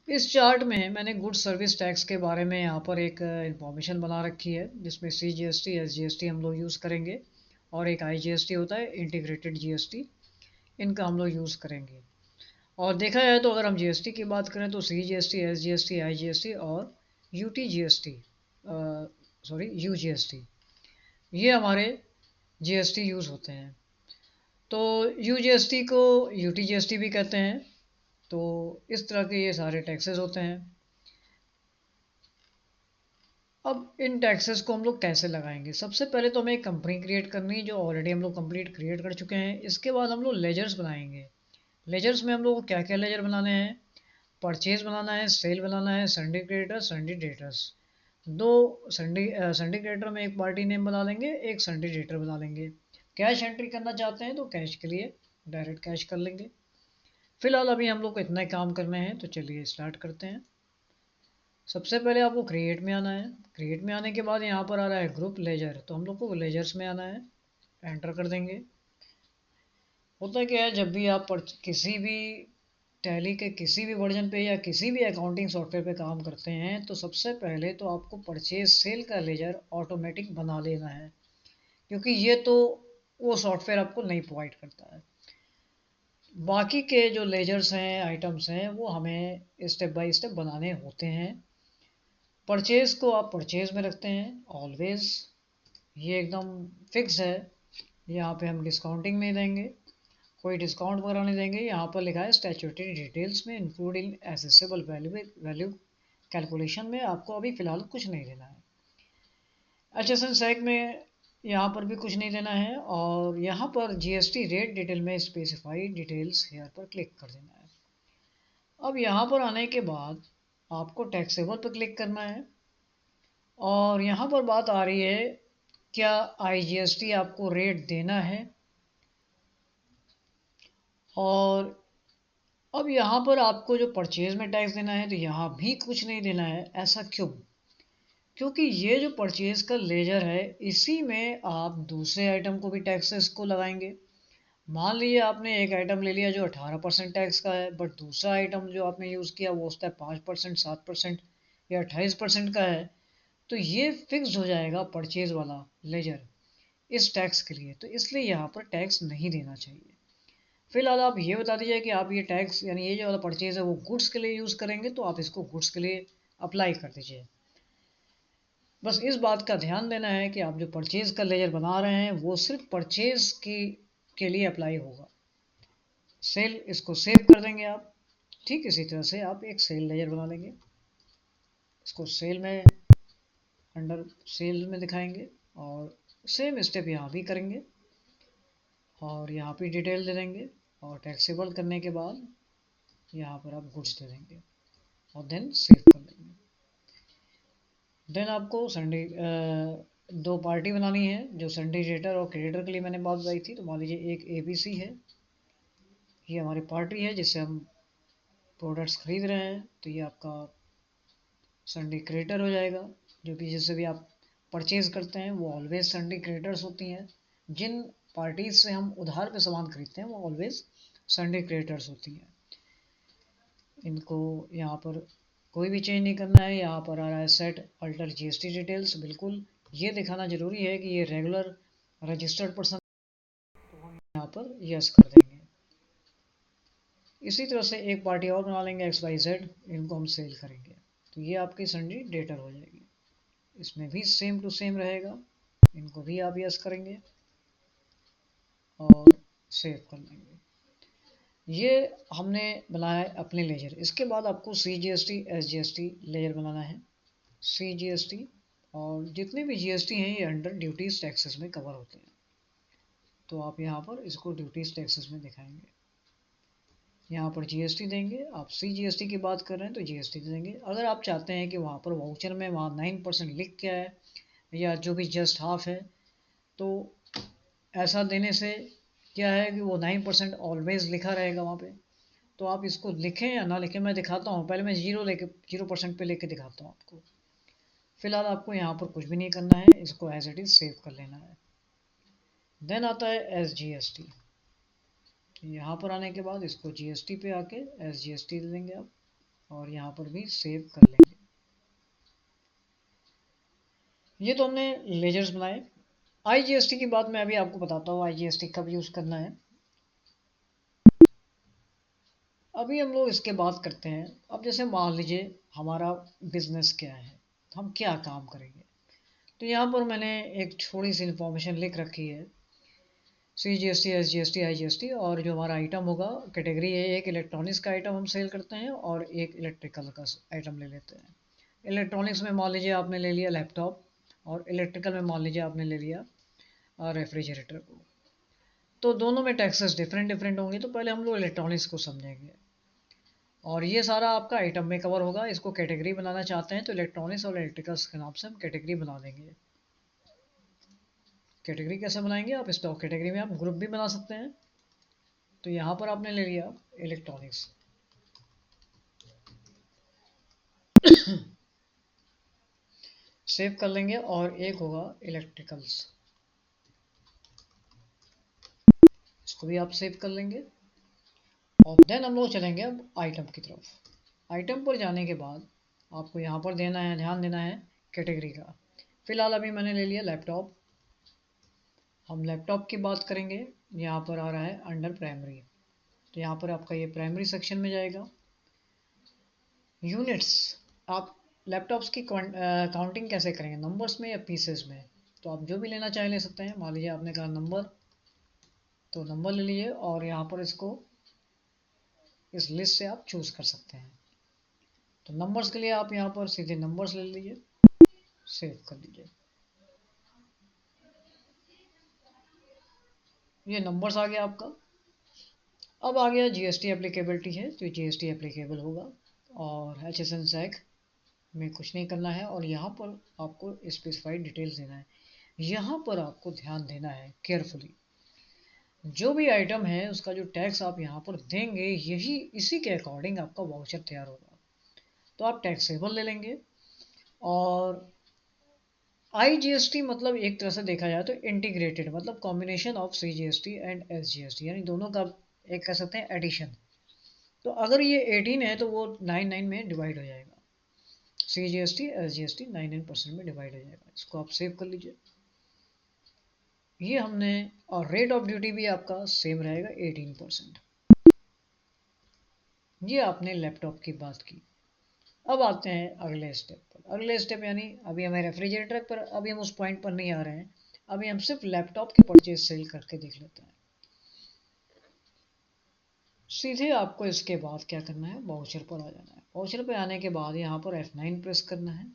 इस चार्ट में मैंने गुड्स सर्विस टैक्स के बारे में यहाँ पर एक इंफॉर्मेशन बना रखी है, जिसमें CGST SGST हम लोग यूज़ करेंगे और एक IGST होता है, इंटीग्रेटेड GST। इनका हम लोग यूज़ करेंगे। और देखा जाए तो अगर हम GST की बात करें तो CGST SGST IGST और UTGST, UGST, ये हमारे GST यूज़ होते हैं। तो UGST को UTGST भी कहते हैं। तो इस तरह के ये सारे टैक्सेस होते हैं। अब इन टैक्सेस को हम लोग कैसे लगाएंगे? सबसे पहले तो हमें एक कंपनी क्रिएट करनी है, जो ऑलरेडी हम लोग कंप्लीट क्रिएट कर चुके हैं। इसके बाद हम लोग लेजर्स बनाएंगे। लेजर्स में हम लोग को क्या क्या लेजर बनाने हैं? परचेज बनाना है, सेल बनाना है, सन्डी क्रेडिटर, सन्डी डेटर्स। दो सन्डी क्रेडिटर में एक पार्टी नेम बना लेंगे, एक सन्डी डेटर बना लेंगे। कैश एंट्री करना चाहते हैं तो कैश के लिए डायरेक्ट कैश कर लेंगे। फिलहाल अभी हम लोग को इतना ही काम करना है, तो चलिए स्टार्ट करते हैं। सबसे पहले आपको क्रिएट में आना है। क्रिएट में आने के बाद यहाँ पर आ रहा है ग्रुप लेजर, तो हम लोग को लेजर्स में आना है, एंटर कर देंगे। होता क्या है, जब भी आप किसी भी टैली के किसी भी वर्जन पे या किसी भी अकाउंटिंग सॉफ्टवेयर पे काम करते हैं, तो सबसे पहले तो आपको परचेज सेल का लेजर ऑटोमेटिक बना लेना है, क्योंकि ये तो वो सॉफ्टवेयर आपको नहीं प्रोवाइड करता है। बाकी के जो लेजर्स हैं, आइटम्स हैं, वो हमें स्टेप बाय स्टेप बनाने होते हैं। परचेज को आप परचेज में रखते हैं ऑलवेज, ये एकदम फिक्स है। यहाँ पे हम डिस्काउंटिंग में देंगे, कोई डिस्काउंट वगैरह नहीं देंगे। यहाँ पर लिखा है स्टैट्यूटरी डिटेल्स में including assessable value value calculation में आपको अभी फ़िलहाल कुछ नहीं देना है। HSN सैक में यहाँ पर भी कुछ नहीं देना है, और यहाँ पर GST रेट डिटेल में स्पेसिफाइड डिटेल्स हेयर पर क्लिक कर देना है। अब यहाँ पर आने के बाद आपको टैक्सेबल पर क्लिक करना है, और यहाँ पर बात आ रही है क्या IGST आपको रेट देना है। और अब यहाँ पर आपको जो परचेज में टैक्स देना है, तो यहाँ भी कुछ नहीं देना है। ऐसा क्यों? क्योंकि ये जो परचेज का लेजर है, इसी में आप दूसरे आइटम को भी टैक्सेस को लगाएंगे। मान लीजिए आपने एक आइटम ले लिया जो 18% टैक्स का है, बट दूसरा आइटम जो आपने यूज़ किया वो उसका 5%, 7% या 28% का है, तो ये फिक्स हो जाएगा परचेज वाला लेजर इस टैक्स के लिए, तो इसलिए यहाँ पर टैक्स नहीं देना चाहिए। फिलहाल आप ये बता दीजिए कि आप ये टैक्स यानी ये जो वाला परचेज है वो गुड्स के लिए यूज़ करेंगे, तो आप इसको गुड्स के लिए अप्लाई कर दीजिए। बस इस बात का ध्यान देना है कि आप जो परचेज का लेजर बना रहे हैं वो सिर्फ परचेज की के लिए अप्लाई होगा। सेल, इसको सेव कर देंगे आप। ठीक इसी तरह से आप एक सेल लेजर बना लेंगे, इसको सेल में अंडर सेल में दिखाएंगे, और सेम स्टेप यहाँ भी करेंगे, और यहाँ पे डिटेल दे देंगे, और टैक्सेबल करने के बाद यहाँ पर आप गुड्स दे देंगे, और देन सेव कर देंगे। देन आपको संडे दो पार्टी बनानी है, जो संडे डेटर और क्रेडिटर के लिए मैंने बात बताई थी। तो मान लीजिए एक ABC है, ये हमारी पार्टी है जिससे हम प्रोडक्ट्स खरीद रहे हैं, तो ये आपका संडे क्रेडिटर हो जाएगा। जो भी जिससे भी आप परचेज करते हैं वो ऑलवेज संडे क्रेडिटर्स होती हैं। जिन पार्टीज से हम उधार पे सामान खरीदते हैं वो ऑलवेज संडे क्रेडिटर्स होती हैं। इनको यहाँ पर कोई भी चेंज नहीं करना है। यहाँ पर आ रहा है सेट अल्टर GST डिटेल्स, बिल्कुल ये दिखाना जरूरी है कि ये रेगुलर रजिस्टर्ड पर्सन, तो हम यहाँ पर यस कर देंगे। इसी तरह से एक पार्टी और बना लेंगे XYZ, इनको हम सेल करेंगे, तो ये आपकी संडे डेटर हो जाएगी। इसमें भी सेम टू सेम रहेगा, इनको भी आप यस करेंगे और सेव कर लेंगे। ये हमने बनाया है अपने लेजर। इसके बाद आपको CGST SGST लेजर बनाना है। CGST और जितने भी GST हैं ये अंडर ड्यूटीज टैक्सेस में कवर होते हैं, तो आप यहाँ पर इसको ड्यूटीज टैक्सेस में दिखाएंगे। यहाँ पर GST देंगे। आप CGST की बात कर रहे हैं तो GST देंगे। अगर आप चाहते हैं कि वहाँ पर वाउचर में वहाँ 9% लिख के है, या जो भी जस्ट हाफ है, तो ऐसा देने से क्या है कि वो 9% ऑलवेज लिखा रहेगा वहाँ पे। तो आप इसको लिखें या ना लिखें, मैं दिखाता हूँ। पहले मैं 0% पे लेके दिखाता हूँ आपको। फिलहाल आपको यहाँ पर कुछ भी नहीं करना है, इसको एज इट इज सेव कर लेना है। देन आता है SGST। यहाँ पर आने के बाद इसको GST पे आके SGST दे देंगे आप। और यहाँ पर भी सेव कर लेंगे। ये तो हमने लेजर्स बनाए। आईजीएसटी की बात मैं अभी आपको बताता हूँ, आईजीएसटी कब यूज़ करना है। अभी हम लोग इसके बात करते हैं। अब जैसे मान लीजिए हमारा बिजनेस क्या है, हम क्या काम करेंगे। तो यहाँ पर मैंने एक छोटी सी इन्फॉर्मेशन लिख रखी है, CGST, SGST, IGST, और जो हमारा आइटम होगा कैटेगरी है, एक इलेक्ट्रॉनिक्स का आइटम हम सेल करते हैं और एक इलेक्ट्रिकल का आइटम ले लेते हैं। इलेक्ट्रॉनिक्स में मान लीजिए आपने ले लिया लैपटॉप, और इलेक्ट्रिकल में मान लीजिए आपने ले लिया रेफ्रिजरेटर को। तो दोनों में टैक्सेस डिफरेंट डिफरेंट होंगे। तो पहले हम लोग इलेक्ट्रॉनिक्स को समझेंगे, और ये सारा आपका आइटम में कवर होगा। इसको कैटेगरी बनाना चाहते हैं तो इलेक्ट्रॉनिक्स और इलेक्ट्रिकल्स के नाम से हम कैटेगरी बना देंगे। कैटेगरी कैसे बनाएंगे, आप स्टॉक कैटेगरी में आप ग्रुप भी बना सकते हैं। तो यहाँ पर आपने ले लिया इलेक्ट्रॉनिक्स, सेव कर लेंगे, और एक होगा इलेक्ट्रिकल्स, इसको भी आप सेव कर लेंगे। और देन हम लोग चलेंगे अब आइटम की तरफ। आइटम पर जाने के बाद आपको यहाँ पर देना है, ध्यान देना है कैटेगरी का। फिलहाल अभी मैंने ले लिया लैपटॉप, हम लैपटॉप की बात करेंगे। यहाँ पर आ रहा है अंडर प्राइमरी, तो यहाँ पर आपका ये प्राइमरी सेक्शन में जाएगा। यूनिट्स, आप लैपटॉप्स की काउंटिंग कैसे करेंगे, नंबर्स में या पीसेस में। तो आप जो भी लेना चाहें ले सकते हैं। मान लीजिए आपने कहा नंबर, तो नंबर ले लीजिए, और यहाँ पर इसको इस लिस्ट से आप चूज कर सकते हैं। तो नंबर्स के लिए आप यहाँ पर सीधे नंबर्स ले लीजिए, सेव कर लीजिए। ये नंबर्स आ गया आपका। अब आ गया जीएसटी एप्लीकेबिलिटी है, तो जीएसटी एप्लीकेबल होगा, और HSN सैक में कुछ नहीं करना है। और यहाँ पर आपको स्पेसिफाइड डिटेल्स देना है। यहाँ पर आपको ध्यान देना है केयरफुली, जो भी आइटम है उसका जो टैक्स आप यहाँ पर देंगे, यही इसी के अकॉर्डिंग आपका वाउचर तैयार होगा। तो आप टैक्सेबल ले लेंगे। और IGST मतलब एक तरह से देखा जाए तो इंटीग्रेटेड, मतलब combination of CGST and SGST, यानी दोनों का एक कह सकते हैं एडिशन। तो अगर ये 18 है तो वो 9 में डिवाइड हो जाएगा। CGST SGST 9% में डिवाइड हो जाएगा। इसको आप सेव कर लीजिए। ये हमने, और रेट ऑफ ड्यूटी भी आपका सेम रहेगा 18%। ये आपने लैपटॉप की बात की। अब आते हैं अगले स्टेप पर। अगले स्टेप यानी अभी हमें रेफ्रिजरेटर पर, अभी हम उस पॉइंट पर नहीं आ रहे हैं। अभी हम सिर्फ लैपटॉप की परचेज सेल करके देख लेते हैं। सीधे आपको इसके बाद क्या करना है, वाउचर पर आ जाना है। वाउचर पर आने के बाद यहाँ पर F9 प्रेस करना है।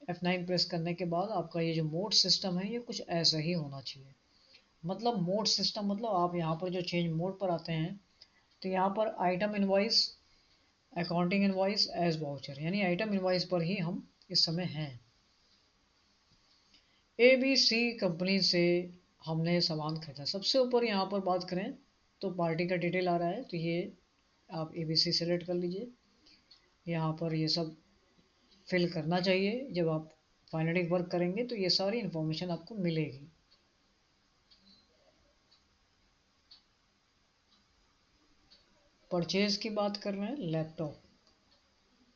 F9 प्रेस करने के बाद आपका ये जो मोड सिस्टम है, ये कुछ ऐसा ही होना चाहिए। मतलब मोड सिस्टम मतलब आप यहाँ पर जो चेंज मोड पर आते हैं, तो यहाँ पर item invoice, accounting invoice, as voucher, यानी आइटम इनवॉइस पर ही हम इस समय हैं। ABC कंपनी से हमने सामान खरीदा। सबसे ऊपर यहाँ पर बात करें तो पार्टी का डिटेल आ रहा है, तो ये आप ABC सेलेक्ट कर लीजिए। यहाँ पर ये सब फिल करना चाहिए। जब आप फाइनली वर्क करेंगे तो ये सारी इन्फॉर्मेशन आपको मिलेगी। परचेज की बात कर रहे हैं लैपटॉप,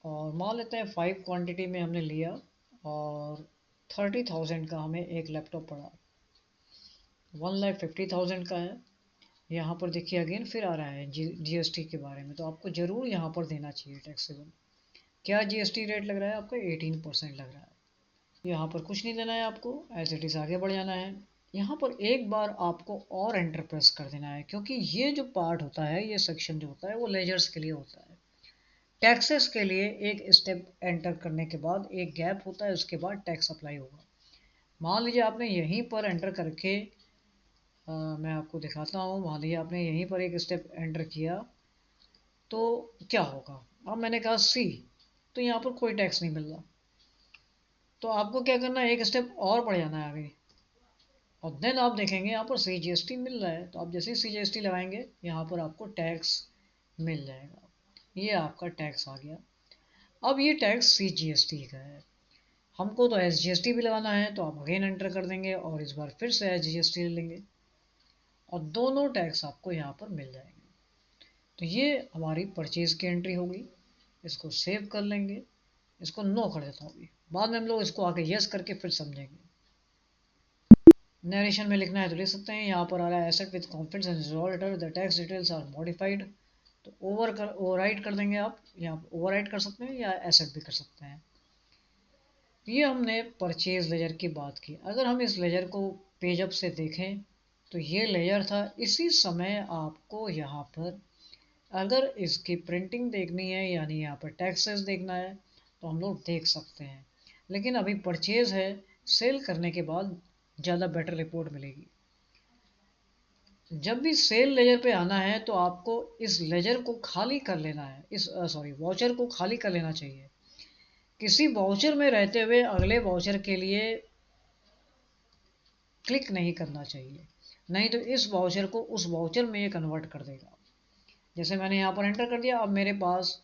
और मान लेते हैं 5 क्वांटिटी में हमने लिया, और 30,000 का हमें एक लैपटॉप पड़ा, 1,50,000 का है। यहाँ पर देखिए अगेन फिर आ रहा है जीएसटी के बारे में, तो आपको ज़रूर यहाँ पर देना चाहिए टैक्सेबल। क्या जीएसटी रेट लग रहा है आपका, 18% लग रहा है। यहाँ पर कुछ नहीं देना है आपको, एज इट इज़ आगे बढ़ जाना है। यहाँ पर एक बार आपको और एंटर प्रेस कर देना है, क्योंकि ये जो पार्ट होता है, ये सेक्शन जो होता है वो लेजर्स के लिए होता है। टैक्सेस के लिए एक स्टेप एंटर करने के बाद एक गैप होता है, उसके बाद टैक्स अप्लाई होगा। मान लीजिए आपने यहीं पर एंटर करके, मैं आपको दिखाता हूँ। मान लीजिए आपने यहीं पर एक स्टेप एंटर किया, तो क्या होगा। अब मैंने कहा सी, तो यहाँ पर कोई टैक्स नहीं मिल रहा। तो आपको क्या करना है, एक स्टेप और बढ़ जाना है आगे, और देन आप देखेंगे यहाँ पर CGST मिल रहा है। तो आप जैसे ही CGST लगाएंगे, यहाँ पर आपको टैक्स मिल जाएगा। ये आपका टैक्स आ गया। अब ये टैक्स CGST का है। हमको तो SGST भी लगाना है, तो आप अगेन एंटर कर देंगे, और इस बार फिर से SGST ले लेंगे, और दोनों टैक्स आपको यहाँ पर मिल जाएंगे। तो ये हमारी परचेज की एंट्री होगी। इसको सेव कर लेंगे, इसको नो कर देता हूँ अभी, बाद में हम लोग इसको आगे यस करके फिर समझेंगे। नरेशन में लिखना है तो लिख सकते हैं, यहाँ पर आ रहा है asset with confidence and result the tax details are modified, तो ओवरराइट कर देंगे आप, यहाँ ओवरराइट कर सकते हैं या एसेट भी कर सकते हैं। ये हमने परचेज लेजर की बात की। अगर हम इस लेजर को पेज अप से देखें तो ये लेजर था। इसी समय आपको यहाँ पर अगर इसकी प्रिंटिंग देखनी है यानी यहाँ पर टैक्सेस देखना है तो हम लोग देख सकते हैं, लेकिन अभी परचेज है, सेल करने के बाद ज़्यादा बेटर रिपोर्ट मिलेगी। जब भी सेल लेजर पे आना है तो आपको इस लेजर को खाली कर लेना है, इस वाउचर को खाली कर लेना चाहिए। किसी वाउचर में रहते हुए अगले वाउचर के लिए क्लिक नहीं करना चाहिए, नहीं तो इस वाउचर को उस वाउचर में ये कन्वर्ट कर देगा। जैसे मैंने यहाँ पर एंटर कर दिया, अब मेरे पास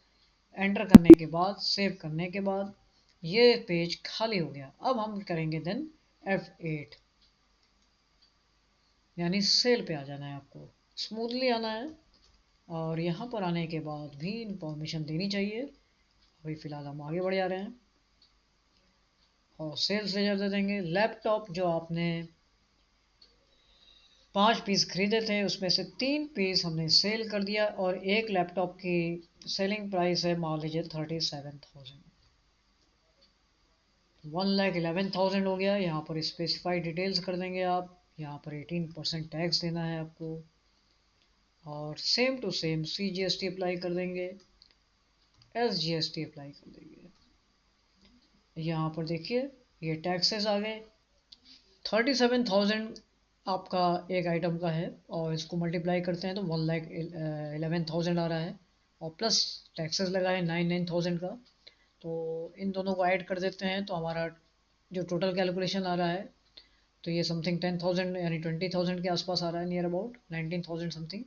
एंटर करने के बाद, सेव करने के बाद ये पेज खाली हो गया। अब हम करेंगे देन F8, यानी सेल पे आ जाना है, आपको स्मूथली आना है और यहाँ पर आने के बाद भी इंफॉर्मेशन देनी चाहिए। अभी फ़िलहाल हम आगे बढ़ जा रहे हैं और सेल्स लेजर दे देंगे। लैपटॉप जो आपने 5 पीस खरीदे थे उसमें से 3 पीस हमने सेल कर दिया और एक लैपटॉप की सेलिंग प्राइस है मान लीजिए 37,000, 1,11,000 हो गया। यहाँ पर स्पेसिफाइड डिटेल्स कर देंगे आप, यहाँ पर 18% टैक्स देना है आपको और same to same CGST apply कर देंगे, SGST अप्लाई कर देंगे। यहाँ पर देखिए ये टैक्सेस आ गए। 37,000 आपका एक आइटम का है और इसको मल्टीप्लाई करते हैं तो 1,11,000 आ रहा है और प्लस टैक्सेस लगा है 9,000 का, तो इन दोनों को ऐड कर देते हैं तो हमारा जो टोटल कैलकुलेशन आ रहा है तो ये समथिंग 10,000 यानी 20,000 के आसपास आ रहा है, नियर अबाउट 19,000 समथिंग।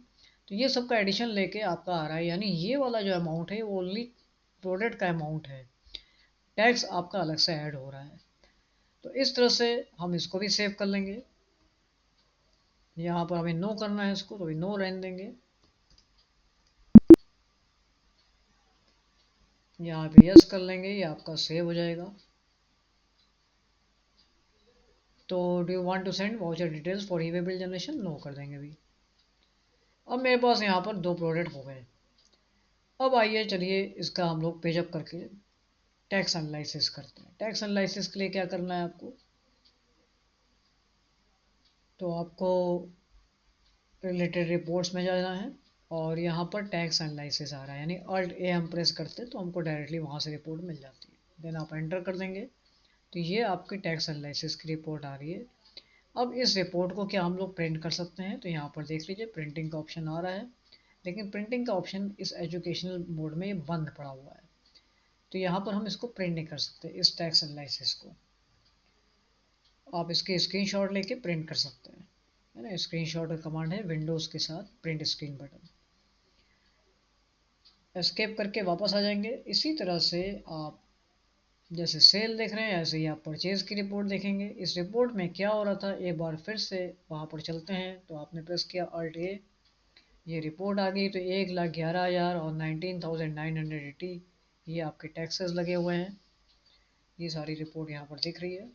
तो ये सब का एडिशन लेके आपका आ रहा है, यानी ये वाला जो अमाउंट है वो ओनली प्रोडक्ट का अमाउंट है, टैक्स आपका अलग से ऐड हो रहा है। तो इस तरह से हम इसको भी सेव कर लेंगे। यहाँ पर हमें नो करना है इसको, तो अभी नो रहने देंगे। यहाँ पे यस कर लेंगे, ये आपका सेव हो जाएगा। तो do you want to send voucher details for e-way bill generation, no कर देंगे अभी। अब मेरे पास यहाँ पर 2 प्रोडक्ट हो गए। अब आइए चलिए इसका हम लोग पेजअप करके टैक्स एनालिसिस करते हैं। टैक्स एनालिसिस के लिए क्या करना है आपको, तो आपको रिलेटेड रिपोर्ट्स में जाना है और यहाँ पर टैक्स एनालिसिस आ रहा है, यानी Alt A हम प्रेस करते हैं तो हमको डायरेक्टली वहाँ से रिपोर्ट मिल जाती है। देन आप एंटर कर देंगे तो ये आपकी टैक्स एनालिसिस की रिपोर्ट आ रही है। अब इस रिपोर्ट को क्या हम लोग प्रिंट कर सकते हैं, तो यहाँ पर देख लीजिए प्रिंटिंग का ऑप्शन आ रहा है, लेकिन प्रिंटिंग का ऑप्शन इस एजुकेशनल मोड में ये बंद पड़ा हुआ है, तो यहाँ पर हम इसको प्रिंट नहीं कर सकते। इस टैक्स एनालिसिस को आप इसके स्क्रीनशॉट लेके प्रिंट कर सकते हैं, है ना। स्क्रीनशॉट का कमांड है विंडोज़ के साथ प्रिंट स्क्रीन बटन, एस्केप करके वापस आ जाएंगे। इसी तरह से आप जैसे सेल देख रहे हैं ऐसे ही आप परचेज की रिपोर्ट देखेंगे। इस रिपोर्ट में क्या हो रहा था एक बार फिर से वहाँ पर चलते हैं, तो आपने प्रेस किया Alt A, ये रिपोर्ट आ गई। तो 1,11,000 और 19,980 ये आपके टैक्सेस लगे हुए हैं, ये सारी रिपोर्ट यहाँ पर दिख रही है।